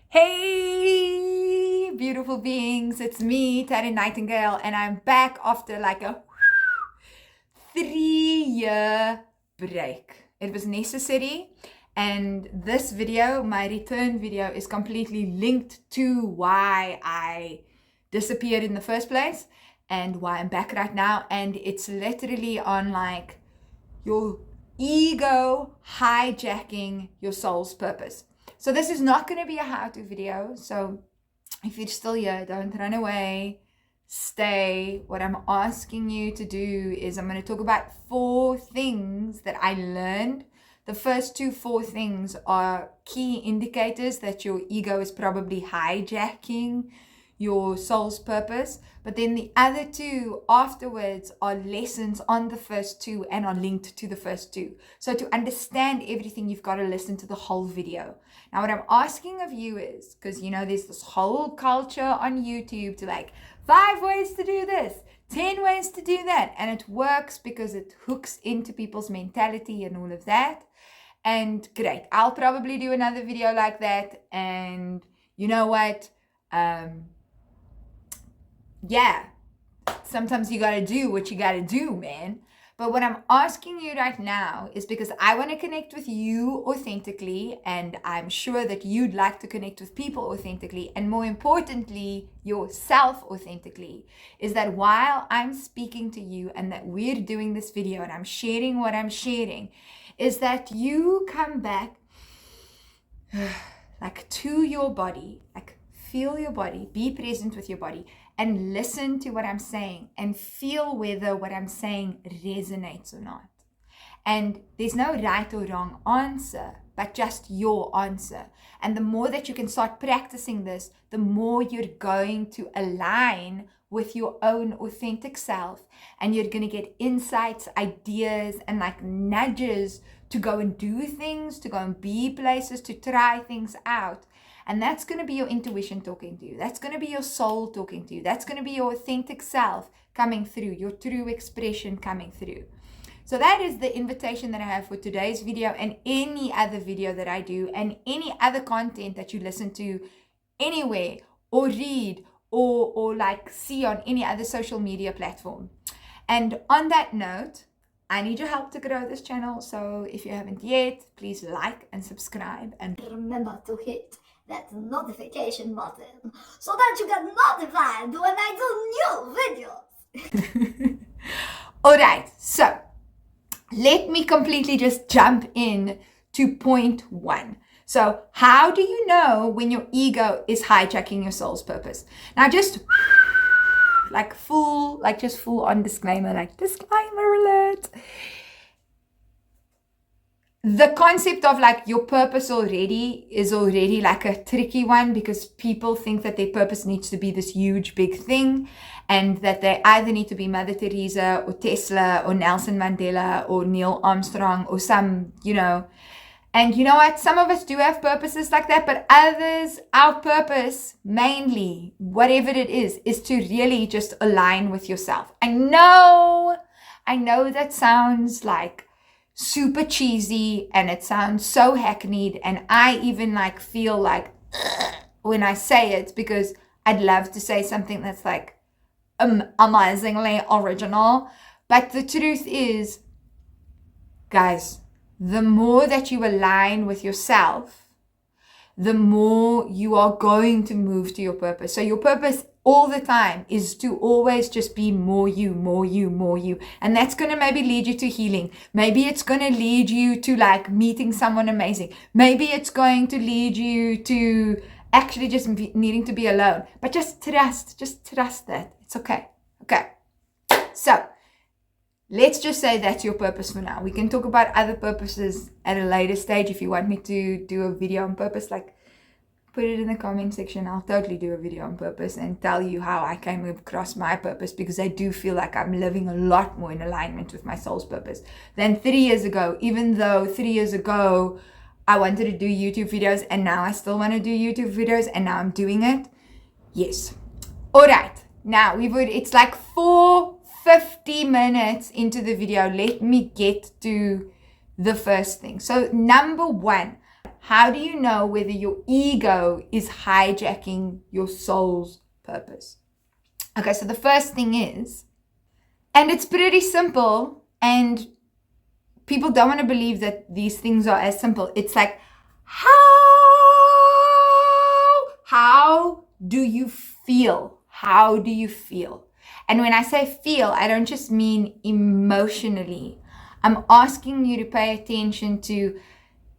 Hey, beautiful beings, it's me, Taryn Nightingale, and I'm back after like a 3-year break. It was necessary, and this video, my return video, is completely linked to why I disappeared in the first place and why I'm back right now. And it's literally on like your ego hijacking your soul's purpose. So this is not going to be a how-to video. So if you're still here, don't run away. Stay. What I'm asking you to do is I'm going to talk about 4 things that I learned. The first 4 things are key indicators that your ego is probably hijacking your soul's purpose. But then the other 2 afterwards are lessons on the first 2 and are linked to the first 2. So to understand everything, you've got to listen to the whole video. Now, what I'm asking of you is, because there's this whole culture on YouTube to like 5 ways to do this, 10 ways to do that. And it works because it hooks into people's mentality and all of that. And great, I'll probably do another video like that. And you know what? Yeah, sometimes you gotta do what you gotta do, man. But what I'm asking you right now is because I want to connect with you authentically, and I'm sure that you'd like to connect with people authentically, and more importantly, yourself authentically, is that while I'm speaking to you and that we're doing this video and I'm sharing what I'm sharing, is that you come back like to your body, like feel your body, be present with your body, and listen to what I'm saying and feel whether what I'm saying resonates or not. And there's no right or wrong answer, but just your answer. And the more that you can start practicing this, the more you're going to align with your own authentic self, and you're going to get insights, ideas, and like nudges to go and do things, to go and be places, to try things out. And that's going to be your intuition talking to you. That's going to be your soul talking to you. That's going to be your authentic self coming through, your true expression coming through. So that is the invitation that I have for today's video and any other video that I do and any other content that you listen to anywhere or read or like see on any other social media platform. And on that note, I need your help to grow this channel. So if you haven't yet, please like and subscribe. And remember to hit that notification button so that you get notified when I do new videos. All right, so let me completely just jump in to point 1. So how do you know when your ego is hijacking your soul's purpose? Now just full on disclaimer, like disclaimer alert. The concept of like your purpose is already like a tricky one, because people think that their purpose needs to be this huge big thing, and that they either need to be Mother Teresa or Tesla or Nelson Mandela or Neil Armstrong or some, and you know what? Some of us do have purposes like that, but others, our purpose mainly, whatever it is to really just align with yourself. I know that sounds like super cheesy and it sounds so hackneyed, and I even like feel like when I say it, because I'd love to say something that's like amazingly original. But the truth is, guys, the more that you align with yourself, the more you are going to move to your purpose. So your purpose all the time is to always just be more you, more you, more you. And that's going to maybe lead you to healing. Maybe it's going to lead you to like meeting someone amazing. Maybe it's going to lead you to actually just needing to be alone. But just trust that. It's okay. Okay. So let's just say that's your purpose for now. We can talk about other purposes at a later stage. If you want me to do a video on purpose, like put it in the comment section. I'll totally do a video on purpose and tell you how I came across my purpose, because I do feel like I'm living a lot more in alignment with my soul's purpose than 3 years ago, even though 3 years ago I wanted to do YouTube videos, and now I still want to do YouTube videos, and now I'm doing it. Yes. All right. Now it's like 50 minutes into the video. Let me get to the first thing. So number 1, how do you know whether your ego is hijacking your soul's purpose? Okay, so the first thing is, and it's pretty simple, and people don't want to believe that these things are as simple. It's like, how do you feel? How do you feel? And when I say feel, I don't just mean emotionally. I'm asking you to pay attention to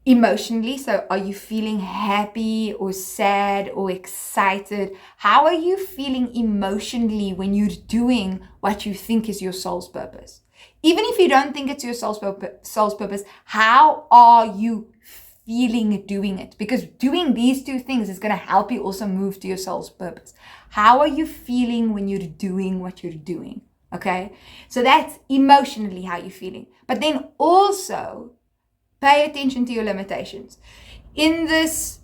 emotionally. So are you feeling happy or sad or excited? How are you feeling emotionally when you're doing what you think is your soul's purpose? Even if you don't think it's your soul's purpose, how are you feeling doing it? Because doing these two things is going to help you also move to your soul's purpose. How are you feeling when you're doing what you're doing? Okay, so that's emotionally how you're feeling. But then also pay attention to your limitations. In this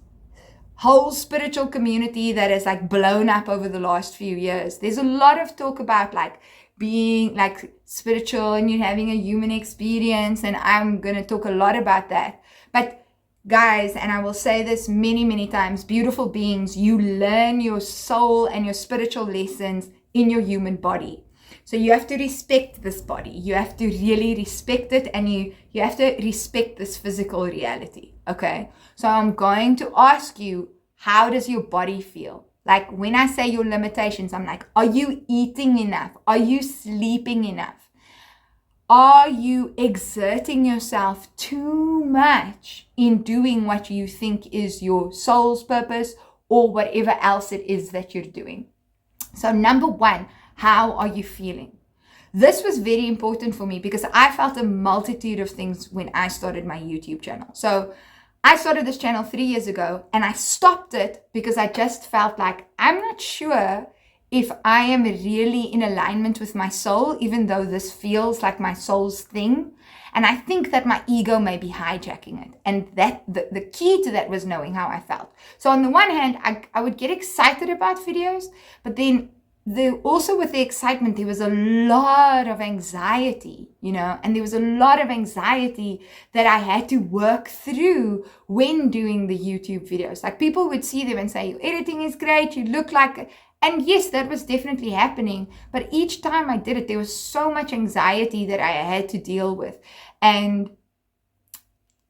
whole spiritual community that is like blown up over the last few years, there's a lot of talk about like being like spiritual and you're having a human experience, and I'm going to talk a lot about that. But guys, and I will say this many, many times, beautiful beings, you learn your soul and your spiritual lessons in your human body. So you have to respect this body. You have to really respect it, and you have to respect this physical reality, okay? So I'm going to ask you, how does your body feel? Like when I say your limitations, I'm like, are you eating enough? Are you sleeping enough? Are you exerting yourself too much in doing what you think is your soul's purpose or whatever else it is that you're doing? So number one, how are you feeling? This was very important for me because I felt a multitude of things when I started my YouTube channel. So I started this channel 3 years ago, and I stopped it because I just felt like I'm not sure if I am really in alignment with my soul, even though this feels like my soul's thing. And I think that my ego may be hijacking it. And that the key to that was knowing how I felt. So on the one hand, I would get excited about videos, but then also with the excitement, there was a lot of anxiety, and there was a lot of anxiety that I had to work through when doing the YouTube videos. Like people would see them and say, your editing is great, you look like, and yes, that was definitely happening. But each time I did it, there was so much anxiety that I had to deal with. And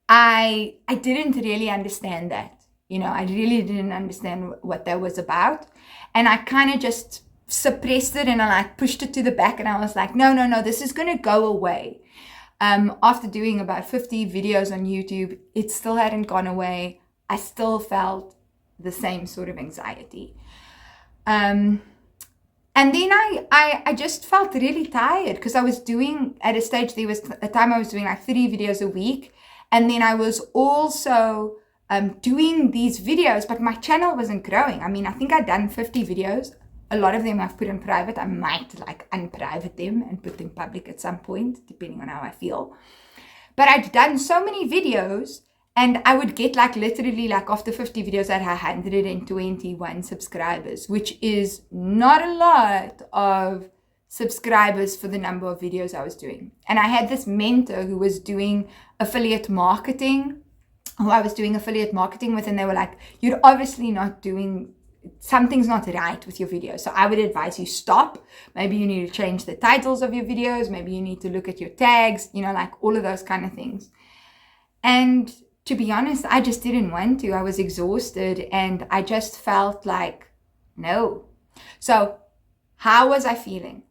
I didn't really understand that, I really didn't understand what that was about. And I kind of just suppressed it, and I like pushed it to the back, and I was like, no, this is going to go away. After doing about 50 videos on YouTube, it still hadn't gone away. I still felt the same sort of anxiety. And then I just felt really tired because I was doing, at a stage, there was a time I was doing like 3 videos a week. And then I was also doing these videos, but my channel wasn't growing. I mean, I think I'd done 50 videos. A lot of them I've put in private. I might like unprivate them and put them public at some point, depending on how I feel. But I'd done so many videos, and I would get like literally like after 50 videos, I had 121 subscribers, which is not a lot of subscribers for the number of videos I was doing. And I had this mentor who was doing affiliate marketing, who I was doing affiliate marketing with, and they were like, you're obviously not doing, something's not right with your videos. So I would advise you stop. Maybe you need to change the titles of your videos. Maybe you need to look at your tags, like all of those kind of things. And to be honest, I just didn't want to. I was exhausted, and I just felt like, no. So how was I feeling?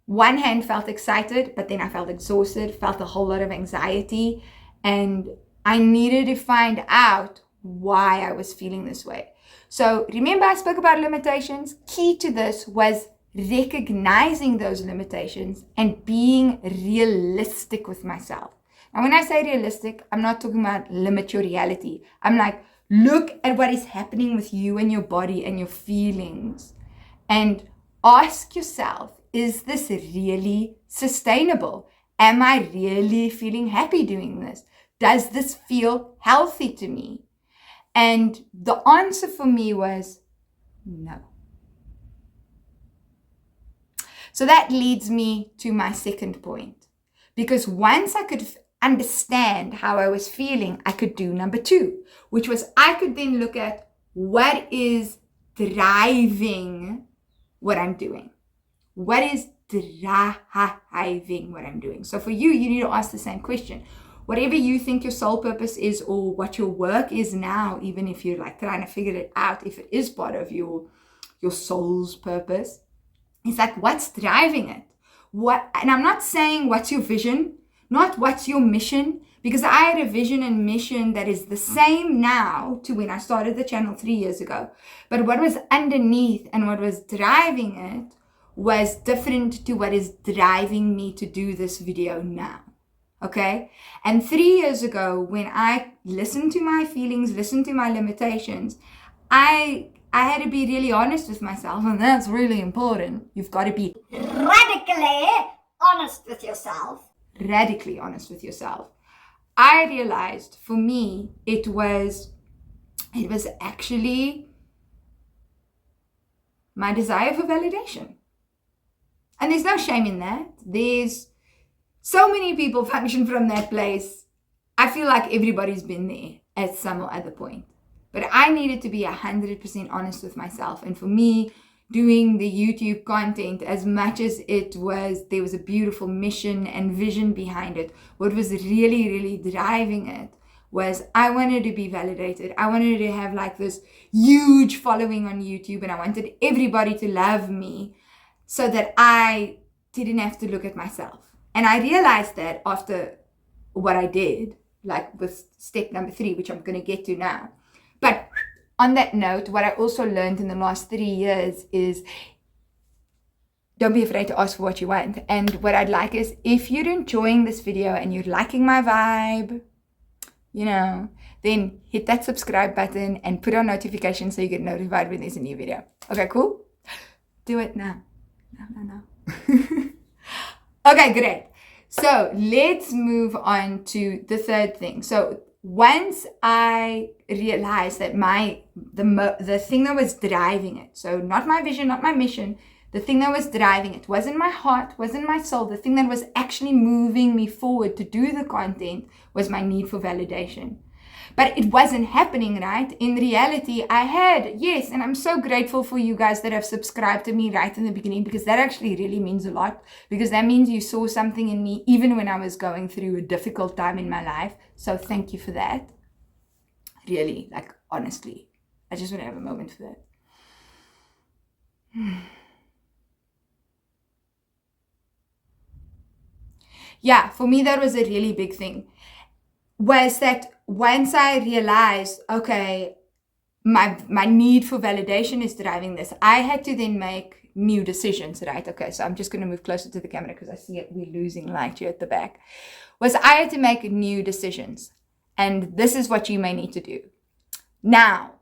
One hand felt excited, but then I felt exhausted, felt a whole lot of anxiety, and I needed to find out why I was feeling this way. So remember, I spoke about limitations. Key to this was recognizing those limitations and being realistic with myself. And when I say realistic, I'm not talking about limit your reality. I'm like, look at what is happening with you and your body and your feelings, and ask yourself, is this really sustainable? Am I really feeling happy doing this? Does this feel healthy to me? And the answer for me was no. So that leads me to my second point. Because once I could understand how I was feeling, I could do number 2, which was I could then look at what is driving what I'm doing. What is driving what I'm doing? So for you, you need to ask the same question. Whatever you think your soul purpose is, or what your work is now, even if you're like trying to figure it out, if it is part of your soul's purpose, it's like, what's driving it? And I'm not saying what's your vision, not what's your mission, because I had a vision and mission that is the same now to when I started the channel 3 years ago. But what was underneath and what was driving it was different to what is driving me to do this video now. Okay? And 3 years ago, when I listened to my feelings, listened to my limitations, I had to be really honest with myself, and that's really important. You've got to be radically honest with yourself. Radically honest with yourself. I realized for me, it was actually my desire for validation. And there's no shame in that. There's so many people function from that place. I feel like everybody's been there at some or other point. But I needed to be 100% honest with myself. And for me, doing the YouTube content, as much as there was a beautiful mission and vision behind it, what was really, really driving it was I wanted to be validated. I wanted to have like this huge following on YouTube, and I wanted everybody to love me so that I didn't have to look at myself. And I realized that after what I did, like with step number 3, which I'm going to get to now. But on that note, what I also learned in the last 3 years is don't be afraid to ask for what you want. And what I'd like is, if you're enjoying this video and you're liking my vibe, then hit that subscribe button and put on notifications so you get notified when there's a new video. Okay, cool? Do it now. No. Okay, great. So let's move on to the third thing. So once I realized that the thing that was driving it, so not my vision, not my mission, the thing that was driving it wasn't my heart, wasn't my soul. The thing that was actually moving me forward to do the content was my need for validation. But it wasn't happening, right? In reality, I had, yes, and I'm so grateful for you guys that have subscribed to me right in the beginning, because that actually really means a lot, because that means you saw something in me even when I was going through a difficult time in my life. So thank you for that. Really, like, honestly, I just want to have a moment for that. Yeah, for me, that was a really big thing. Was that once I realized, okay, my need for validation is driving this, I had to then make new decisions, right? Okay, so I'm just going to move closer to the camera because I see we're losing light here at the back. Was I had to make new decisions. And this is what you may need to do. Now,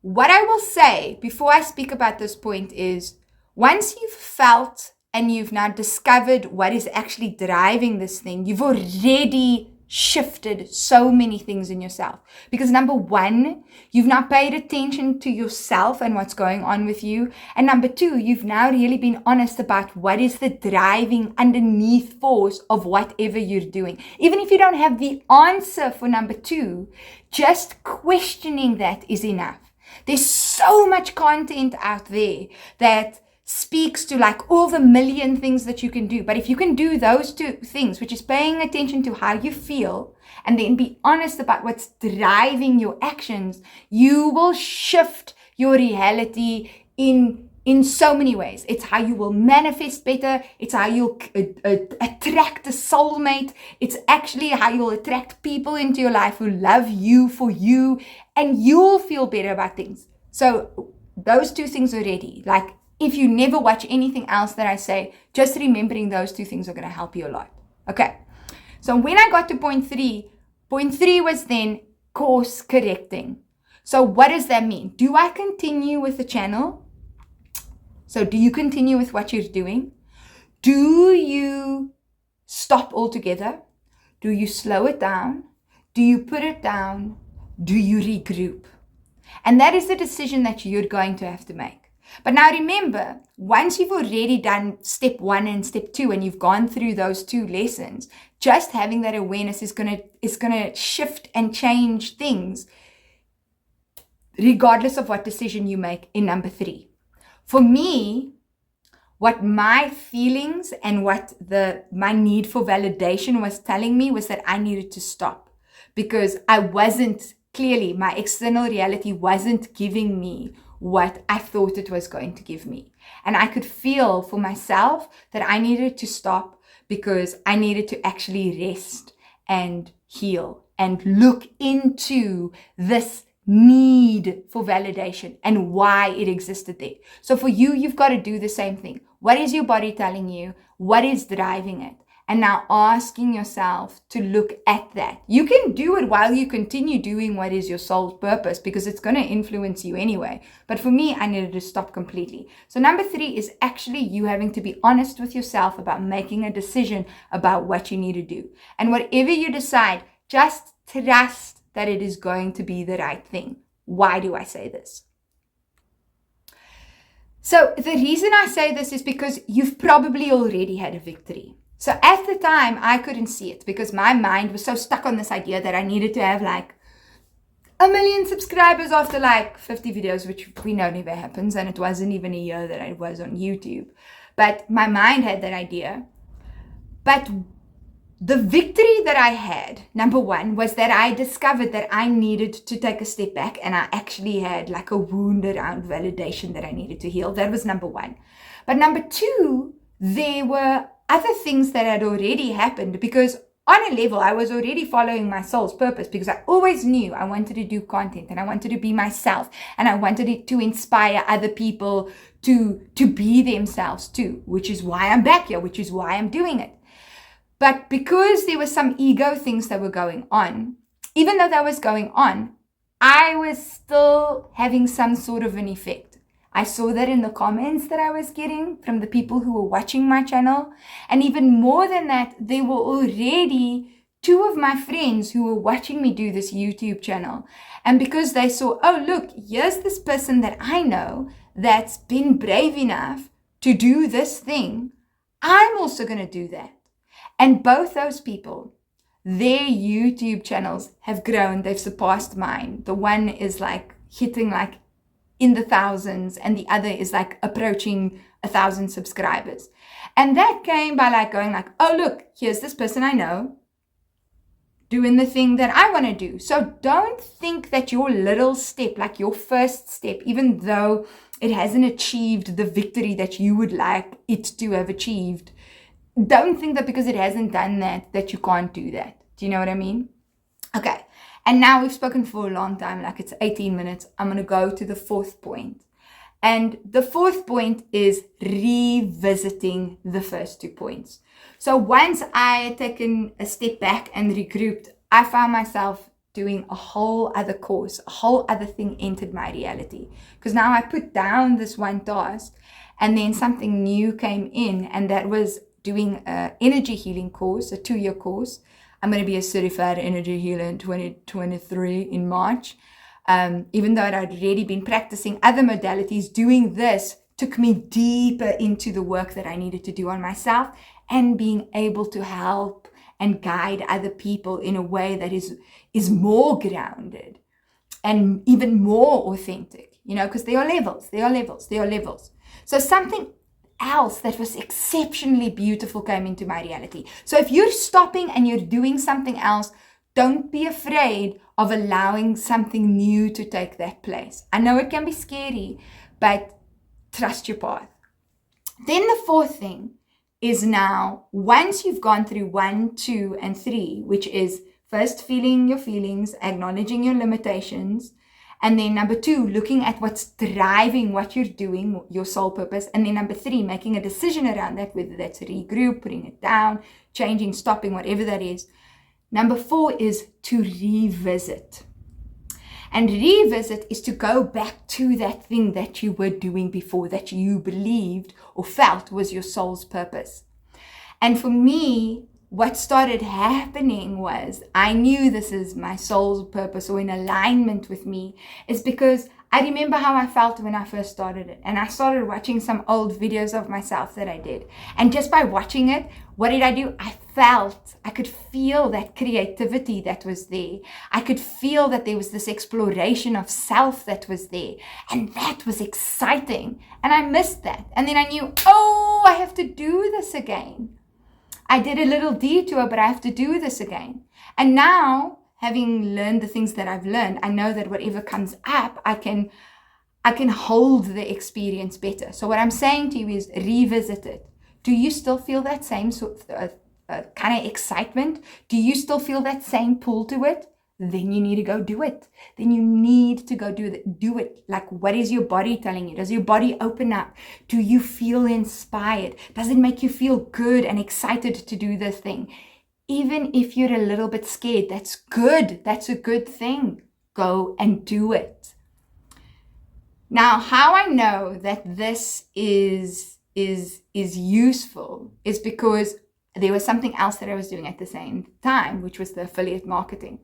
what I will say before I speak about this point is, once you've felt and you've now discovered what is actually driving this thing, you've already shifted so many things in yourself. Because number 1, you've now paid attention to yourself and what's going on with you. And number 2, you've now really been honest about what is the driving underneath force of whatever you're doing. Even if you don't have the answer for number 2, just questioning that is enough. There's so much content out there that speaks to like all the million things that you can do. But if you can do those 2 things, which is paying attention to how you feel and then be honest about what's driving your actions, you will shift your reality in so many ways. It's how you will manifest better. It's how you'll attract a soulmate. It's actually how you'll attract people into your life who love you for you, and you'll feel better about things. So those 2 things already, like, if you never watch anything else that I say, just remembering those 2 things are going to help you a lot. Okay. So when I got to point 3 was then course correcting. So what does that mean? Do I continue with the channel? So do you continue with what you're doing? Do you stop altogether? Do you slow it down? Do you put it down? Do you regroup? And that is the decision that you're going to have to make. But now remember, once you've already done step 1 and step 2 and you've gone through those 2 lessons, just having that awareness is gonna shift and change things regardless of what decision you make in number 3. For me, what my feelings and what my need for validation was telling me was that I needed to stop, because I wasn't, clearly my external reality wasn't giving me what I thought it was going to give me. And I could feel for myself that I needed to stop, because I needed to actually rest and heal and look into this need for validation and why it existed there. So for you, you've got to do the same thing. What is your body telling you? What is driving it? And now asking yourself to look at that. You can do it while you continue doing what is your soul's purpose, because it's going to influence you anyway. But for me, I needed to stop completely. So number 3 is actually you having to be honest with yourself about making a decision about what you need to do. And whatever you decide, just trust that it is going to be the right thing. Why do I say this? So the reason I say this is because you've probably already had a victory. So at the time, I couldn't see it because my mind was so stuck on this idea that I needed to have like 1 million subscribers after like 50 videos, which we know never happens. And it wasn't even a year that I was on YouTube. But my mind had that idea. But the victory that I had, number 1, was that I discovered that I needed to take a step back, and I actually had like a wound around validation that I needed to heal. That was number 1. But number 2, there were other things that had already happened, because on a level, I was already following my soul's purpose, because I always knew I wanted to do content and I wanted to be myself, and I wanted it to inspire other people to be themselves too, which is why I'm back here, which is why I'm doing it. But because there were some ego things that were going on, even though that was going on, I was still having some sort of an effect. I saw that in the comments that I was getting from the people who were watching my channel. And even more than that, there were already 2 of my friends who were watching me do this YouTube channel. And because they saw, oh, look, here's this person that I know that's been brave enough to do this thing, I'm also going to do that. And both those people, their YouTube channels have grown. They've surpassed mine. The one is like hitting like in the thousands, and the other is like approaching 1,000 subscribers. And that came by like going like, oh, look, here's this person I know doing the thing that I want to do. So don't think that your little step, like your first step, even though it hasn't achieved the victory that you would like it to have achieved, don't think that because it hasn't done that, that you can't do that. Do you know what I mean? Okay. And now we've spoken for a long time, like it's 18 minutes. I'm going to go to the 4th point. And the 4th point is revisiting the first 2 points. So once I had taken a step back and regrouped, I found myself doing a whole other course, a whole other thing entered my reality. Because now I put down this one task, and then something new came in, and that was doing an energy healing course, a 2-year course. I'm going to be a certified energy healer in 2023 in March. Even though I'd already been practicing other modalities, doing this took me deeper into the work that I needed to do on myself, and being able to help and guide other people in a way that is more grounded and even more authentic, because there are levels. So something else that was exceptionally beautiful came into my reality. So if you're stopping and you're doing something else, don't be afraid of allowing something new to take that place. I know it can be scary, but trust your path. Then the 4th thing is, now once you've gone through 1, 2, and 3, which is first feeling your feelings, acknowledging your limitations, and then number 2, looking at what's driving what you're doing, your soul purpose. And then number 3, making a decision around that, whether that's regroup, putting it down, changing, stopping, whatever that is. Number 4 is to revisit. And revisit is to go back to that thing that you were doing before, that you believed or felt was your soul's purpose. And for me, what started happening was I knew this is my soul's purpose or in alignment with me, is because I remember how I felt when I first started it. And I started watching some old videos of myself that I did. And just by watching it, what did I do? I could feel that creativity that was there. I could feel that there was this exploration of self that was there. And that was exciting. And I missed that. And then I knew, oh, I have to do this again. I did a little detour, but I have to do this again. And now, having learned the things that I've learned, I know that whatever comes up, I can hold the experience better. So what I'm saying to you is revisit it. Do you still feel that same sort of kind of excitement? Do you still feel that same pull to it? Then you need to go do it. Then you need to go do it. Like, what is your body telling you? Does your body open up? Do you feel inspired? Does it make you feel good and excited to do this thing? Even if you're a little bit scared, that's good. That's a good thing. Go and do it. Now, how I know that this is useful is because there was something else that I was doing at the same time, which was the affiliate marketing.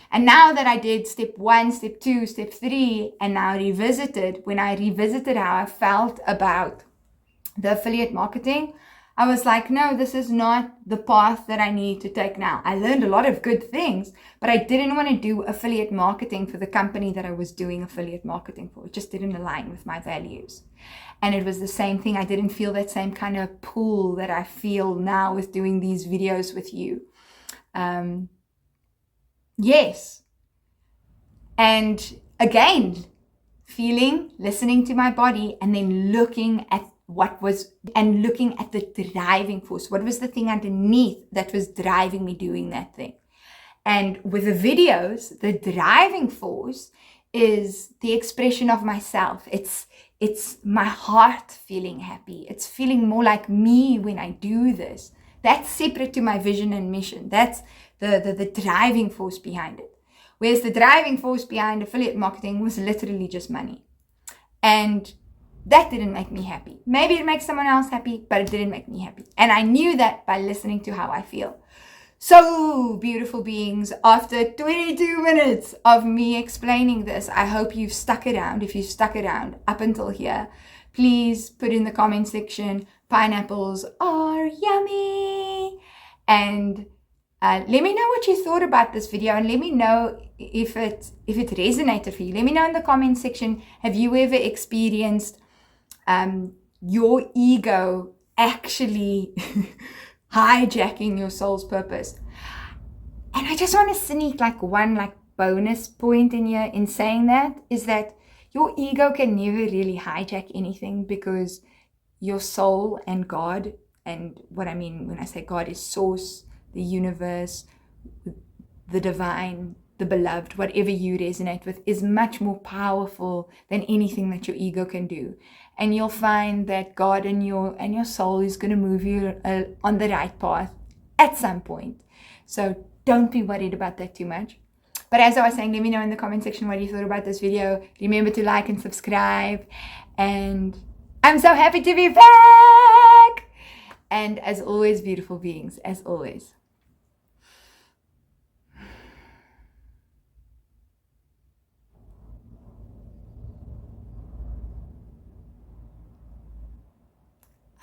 And now that I did step 1, step 2, step 3, and now when I revisited how I felt about the affiliate marketing, I was like, no, this is not the path that I need to take now. I learned a lot of good things, but I didn't want to do affiliate marketing for the company that I was doing affiliate marketing for. It just didn't align with my values. And it was the same thing. I didn't feel that same kind of pull that I feel now with doing these videos with you. Yes. And again, listening to my body, and then looking at looking at the driving force. What was the thing underneath that was driving me doing that thing? And with the videos, the driving force is the expression of myself. It's my heart feeling happy. It's feeling more like me when I do this. That's separate to my vision and mission. That's the driving force behind it. Whereas the driving force behind affiliate marketing was literally just money. And that didn't make me happy. Maybe it makes someone else happy, but it didn't make me happy. And I knew that by listening to how I feel. So, beautiful beings, after 22 minutes of me explaining this, I hope you've stuck around. If you've stuck around up until here, please put in the comment section, pineapples are yummy. And let me know what you thought about this video, and let me know if it resonated for you. Let me know in the comment section, have you ever experienced your ego actually hijacking your soul's purpose? And I just want to sneak one bonus point in here in saying that, is that your ego can never really hijack anything, because your soul and God, and what I mean when I say God is source, the universe, the divine, the beloved, whatever you resonate with, is much more powerful than anything that your ego can do. And you'll find that God and your soul is going to move you on the right path at some point. So don't be worried about that too much. But as I was saying, let me know in the comment section what you thought about this video. Remember to like and subscribe. And I'm so happy to be back. And as always, beautiful beings, as always,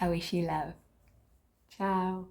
I wish you love. Ciao.